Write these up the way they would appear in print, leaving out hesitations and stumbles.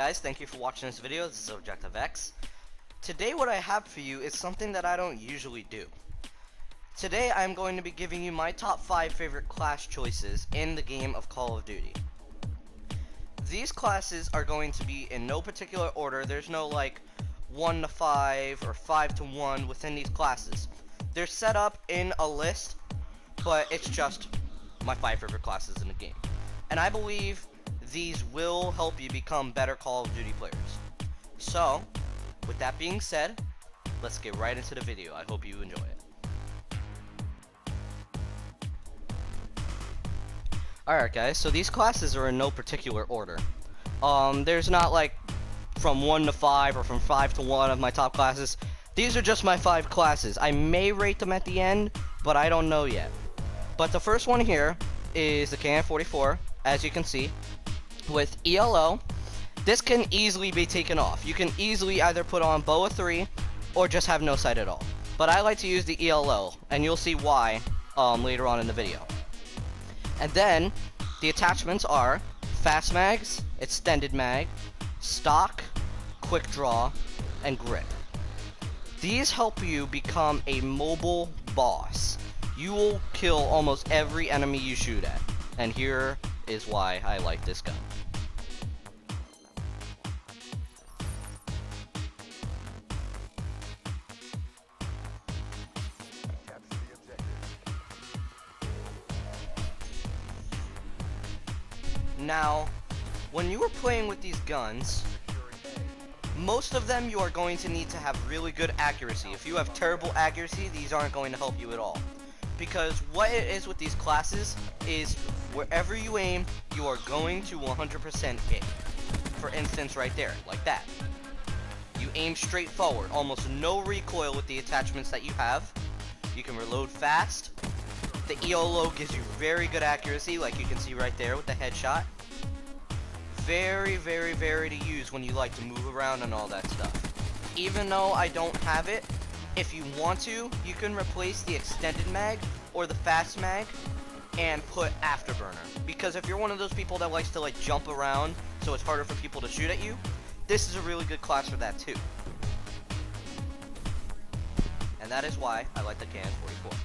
guys, thank you for watching this video. This is Objective X. Today what I have for you is something that I don't usually do. Today I'm going to be giving you my top 5 favorite class choices in the game of Call of Duty. These classes are going to be in no particular order. There's no like 1 to 5 or 5 to 1 within these classes. They're set up in a list, but it's just my 5 favorite classes in the game. And I believe these will help you become better Call of Duty players. So, with that being said, let's get right into the video. I hope you enjoy it. Alright guys, so these classes are in no particular order. There's not like from 1 to 5 or from 5 to 1 of my top classes. These are just my 5 classes. I may rate them at the end, but I don't know yet. But the first one here is the KN-44, as you can see. With ELO, this can easily be taken off. You can easily either put on BOA 3 or just have no sight at all. But I like to use the ELO, and you'll see why later on in the video. And then the attachments are fast mags, extended mag, stock, quick draw, and grip. These help you become a mobile boss. You will kill almost every enemy you shoot at, and here is why I like this gun. Now, when you are playing with these guns, most of them you are going to need to have really good accuracy. If you have terrible accuracy, these aren't going to help you at all. Because what it is with these classes is wherever you aim, you are going to 100% hit. For instance, right there, like that. You aim straight forward, almost no recoil with the attachments that you have. You can reload fast. The ELO gives you very good accuracy, like you can see right there with the headshot. Very, very, very to use when you like to move around and all that stuff. Even though I don't have it, if you want to, you can replace the extended mag or the fast mag and put afterburner. Because if you're one of those people that likes to like jump around so it's harder for people to shoot at you, this is a really good class for that too. And that is why I like the KN-44.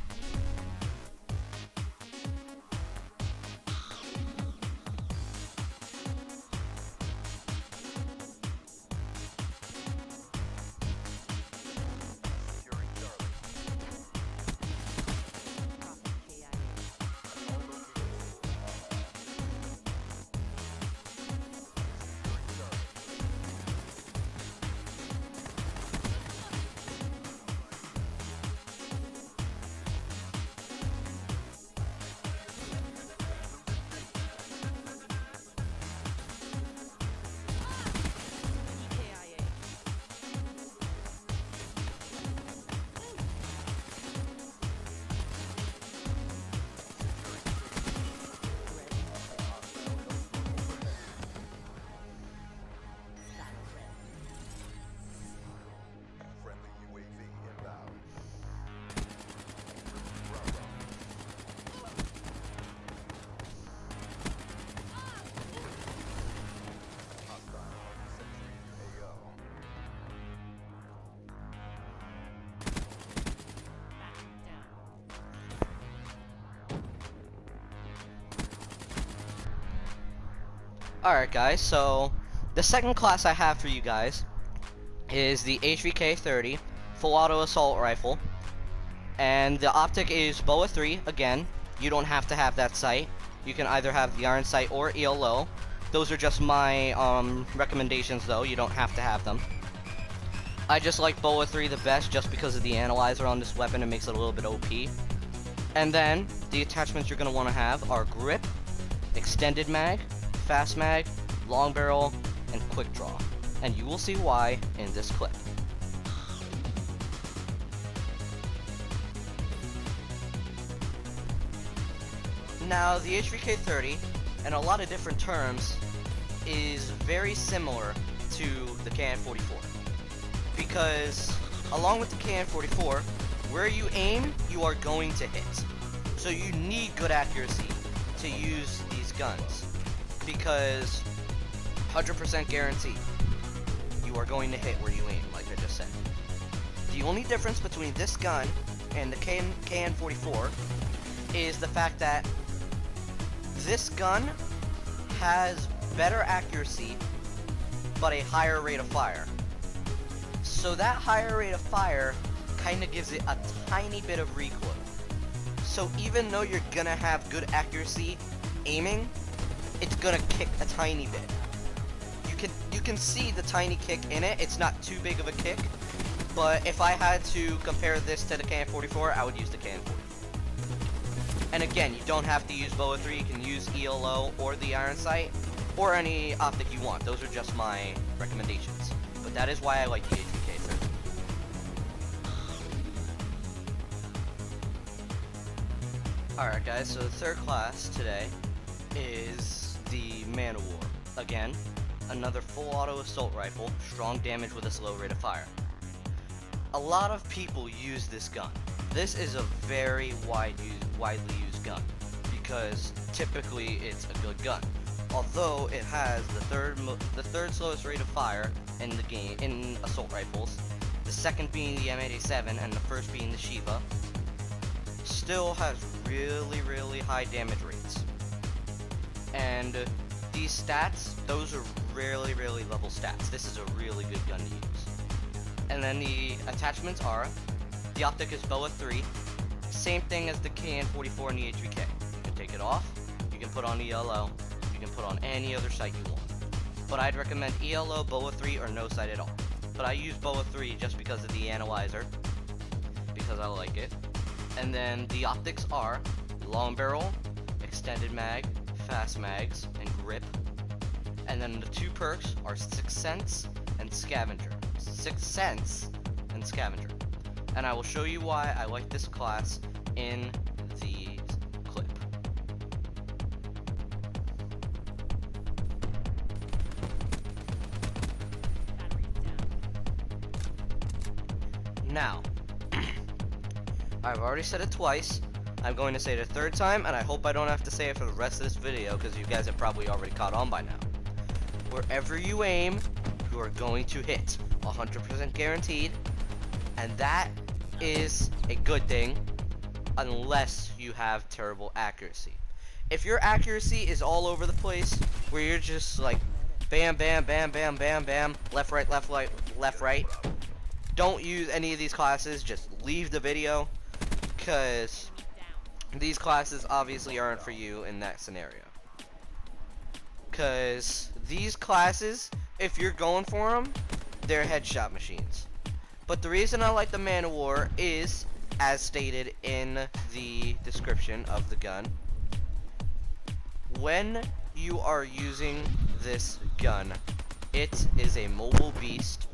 Alright guys, so the second class I have for you guys is the HVK-30 Full Auto Assault Rifle. And the optic is BOA 3, again. You don't have to have that sight. You can either have the iron sight or ELO. Those are just my recommendations though, you don't have to have them. I just like BOA 3 the best just because of the analyzer on this weapon, it makes it a little bit OP. And then, the attachments you're going to want to have are grip, extended mag, fast mag, long barrel, and quick draw. And you will see why in this clip. Now, the HVK-30, in a lot of different terms, is very similar to the KN-44. Because, along with the KN-44, where you aim, you are going to hit. So you need good accuracy to use these guns. Because 100% guaranteed. You are going to hit where you aim, like I just said. The only difference between this gun and the KN-44 is the fact that this gun has better accuracy, but a higher rate of fire. So that higher rate of fire kind of gives it a tiny bit of recoil. So even though you're gonna have good accuracy aiming, it's gonna kick a tiny bit. You can see the tiny kick in it. It's not too big of a kick, but if I had to compare this to the KN-44, I would use the KN-44. And again, you don't have to use BOA 3. You can use ELO or the iron sight or any optic you want. Those are just my recommendations. But that is why I like the HVK-30. Alright guys, so the third class today is the Man of War. Again, another full auto assault rifle, strong damage with a slow rate of fire. A lot of people use this gun. This is a very widely used gun because typically it's a good gun. Although it has the third slowest rate of fire in the game in assault rifles, the second being the M87 and the first being the Shiva, still has really high damage rates. And these stats, those are really level stats. This is a really good gun to use. And then the attachments are, the optic is BOA 3, same thing as the KN-44 and the HVK. You can take it off, you can put on ELO, you can put on any other sight you want. But I'd recommend ELO, BOA 3, or no sight at all. But I use BOA 3 just because of the analyzer, because I like it. And then the optics are long barrel, extended mag, fast mags, and grip. And then the two perks are Sixth Sense and Scavenger. Sixth Sense and Scavenger. And I will show you why I like this class in the clip. Now, I've already said it twice. I'm going to say it a third time, and I hope I don't have to say it for the rest of this video, because you guys have probably already caught on by now. Wherever you aim, you are going to hit. 100% guaranteed. And that is a good thing, unless you have terrible accuracy. If your accuracy is all over the place, where you're just like, bam, bam, bam, bam, bam, bam, left, right, left, right, left, right, don't use any of these classes. Just leave the video, because these classes obviously aren't for you in that scenario. Because these classes, if you're going for them, they're headshot machines. But the reason I like the Man of War is, as stated in the description of the gun, when you are using this gun, it is a mobile beast,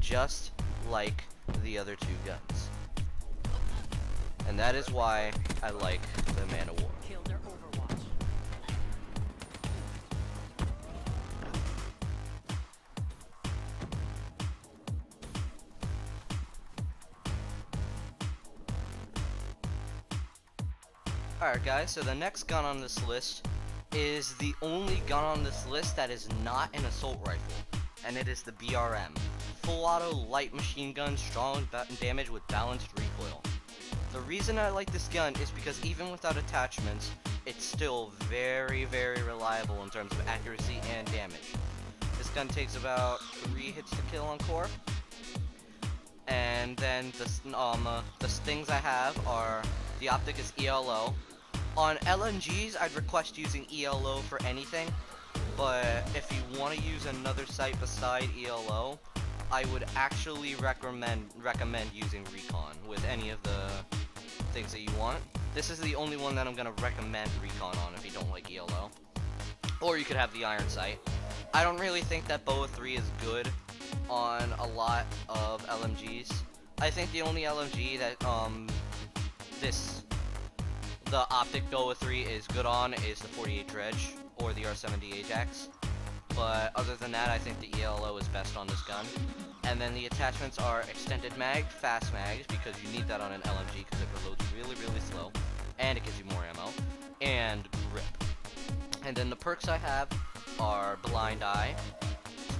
just like the other two guns. And that is why I like the Man of War. Alright guys, so the next gun on this list is the only gun on this list that is not an assault rifle, and it is the BRM. Full auto light machine gun, strong damage with balanced recoil. The reason I like this gun is because even without attachments, it's still very reliable in terms of accuracy and damage. This gun takes about 3 hits to kill on core. And then the things I have are, the optic is ELO. On LMGs, I'd request using ELO for anything, but if you want to use another sight beside ELO, I would actually recommend using Recon with any of the things that you want. This is the only one that I'm going to recommend Recon on if you don't like ELO. Or you could have the iron sight. I don't really think that BOA 3 is good on a lot of LMGs. I think the only LMG that the optic BOA 3 is good on is the 48 Dredge or the R70 Ajax. But other than that, I think the ELO is best on this gun. And then the attachments are extended mag, fast mags, because you need that on an LMG because it reloads really slow, and it gives you more ammo, and grip. And then the perks I have are blind eye,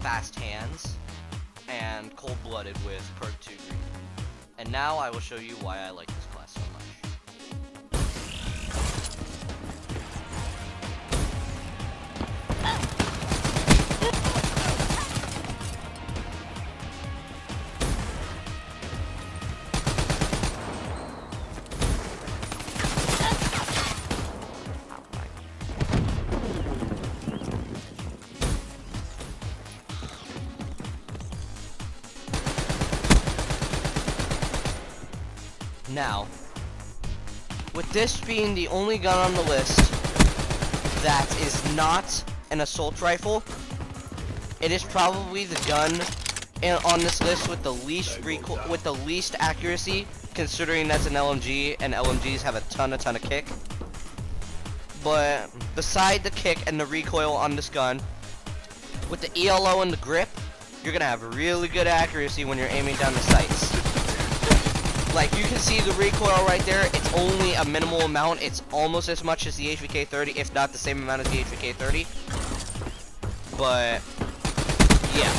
fast hands and cold-blooded with perk 2 green. And now I will show you why I like this class so much. Now, with this being the only gun on the list that is not an assault rifle, it is probably the gun on this list with the least accuracy, considering that's an LMG and LMGs have a ton of kick. But beside the kick and the recoil on this gun, with the ELO and the grip, you're gonna have really good accuracy when you're aiming down the sights. Like, you can see the recoil right there. It's only a minimal amount. It's almost as much as the HVK-30, if not the same amount as the HVK-30. But, yeah.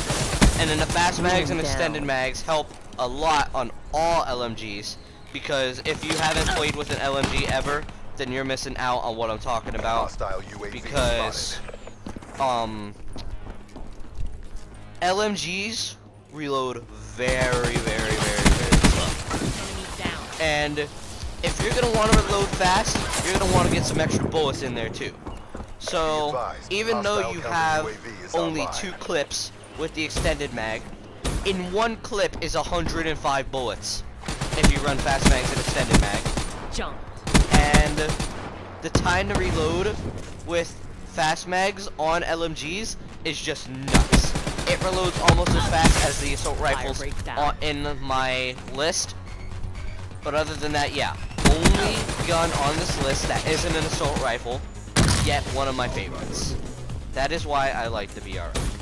And then the fast mags and extended mags help a lot on all LMGs. Because if you haven't played with an LMG ever, then you're missing out on what I'm talking about. Because, LMGs reload very slow. And if you're going to want to reload fast, you're going to want to get some extra bullets in there too. So, even though you have only 2 clips with the extended mag, in one clip is 105 bullets if you run fast mags and extended mag. Jump. And the time to reload with fast mags on LMGs is just nuts. It reloads almost as fast as the assault rifles in my list. But other than that, yeah. Only gun on this list that isn't an assault rifle, yet one of my favorites. That is why I like the BRM.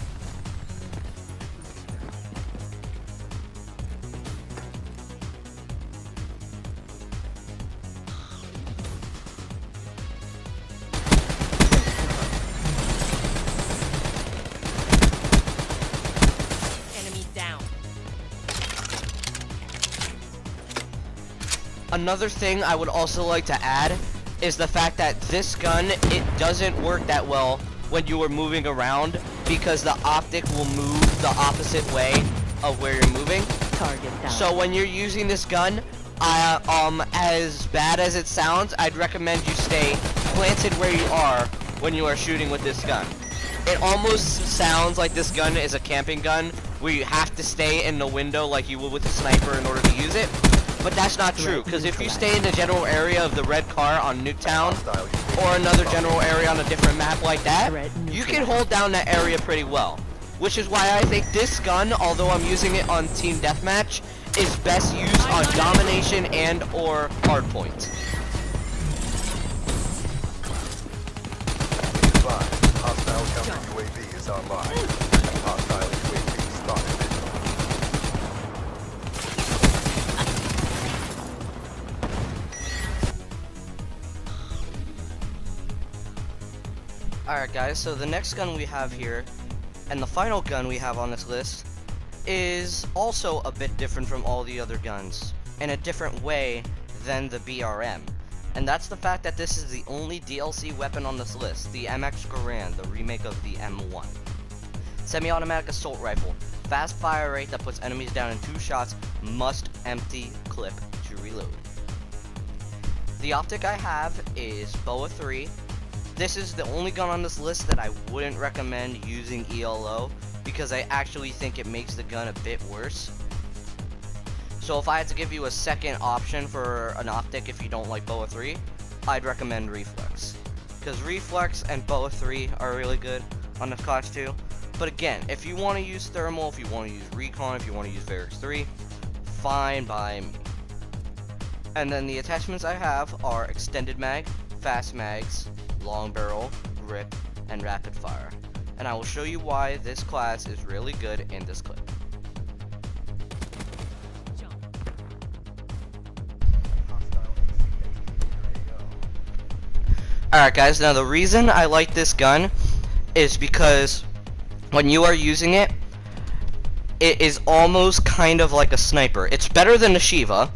Another thing I would also like to add is the fact that this gun, it doesn't work that well when you are moving around because the optic will move the opposite way of where you're moving. Target down. So when you're using this gun, as bad as it sounds, I'd recommend you stay planted where you are when you are shooting with this gun. It almost sounds like this gun is a camping gun where you have to stay in the window like you would with a sniper in order to use it. But that's not true, because if you stay in the general area of the red car on Nuketown, or another general area on a different map like that, you can hold down that area pretty well. Which is why I think this gun, although I'm using it on Team Deathmatch, is best used on domination and or hardpoint. Hostile counter UAV is online. Hostile UAV spotted. Alright guys, so the next gun we have here, and the final gun we have on this list, is also a bit different from all the other guns, in a different way than the BRM. And that's the fact that this is the only DLC weapon on this list, the MX Garand, the remake of the M1. Semi-automatic assault rifle, fast fire rate that puts enemies down in 2 shots, must empty clip to reload. The optic I have is BOA 3. This is the only gun on this list that I wouldn't recommend using ELO because I actually think it makes the gun a bit worse. So if I had to give you a second option for an optic if you don't like BOA 3, I'd recommend Reflex. Because Reflex and BOA 3 are really good on this class too. But again, if you want to use Thermal, if you want to use Recon, if you want to use Varix 3, fine by me. And then the attachments I have are extended mag, fast mags, long barrel, grip, and rapid fire. And I will show you why this class is really good in this clip. Alright guys, now the reason I like this gun is because when you are using it, it is almost kind of like a sniper. It's better than the Shiva,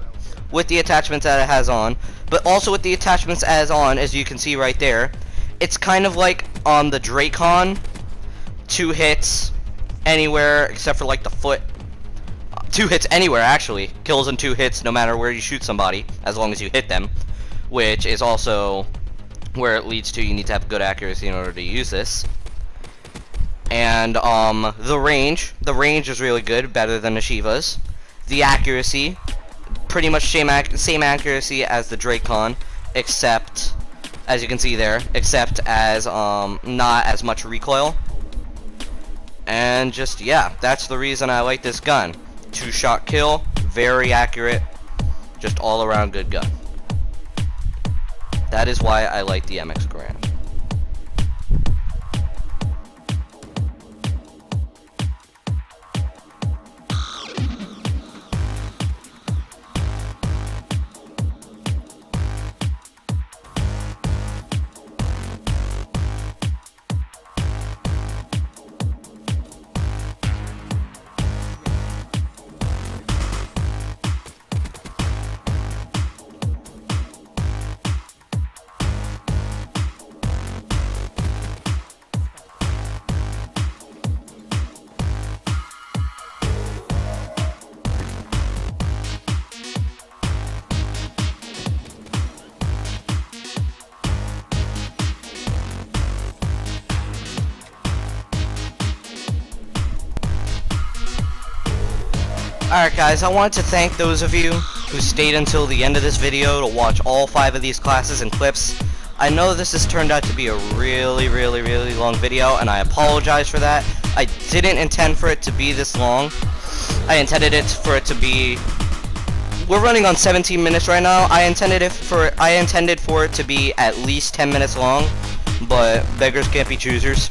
with the attachments that it has on, but also with the attachments as on, as you can see right there, it's kind of like on the Dracon, 2 hits anywhere except for like the foot. 2 hits anywhere, actually. Kills in 2 hits no matter where you shoot somebody, as long as you hit them, which is also where it leads to you need to have good accuracy in order to use this. And the range is really good, better than the Shivas. The accuracy, pretty much same accuracy as the Dracon, except, as you can see there, except as not as much recoil. And just, yeah, that's the reason I like this gun. 2-shot kill, very accurate, just all around good gun. That is why I like the MX Garand. Alright guys, I wanted to thank those of you who stayed until the end of this video to watch all 5 of these classes and clips. I know this has turned out to be a really long video, and I apologize for that. I didn't intend for it to be this long. I intended for it to be... We're running on 17 minutes right now. I intended for it to be at least 10 minutes long, but beggars can't be choosers.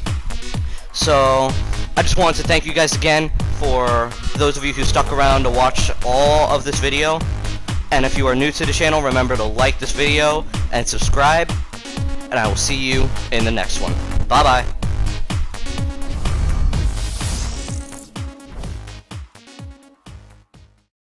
So, I just wanted to thank you guys again for those of you who stuck around to watch all of this video. And if you are new to the channel, remember to like this video and subscribe. And I will see you in the next one. Bye bye.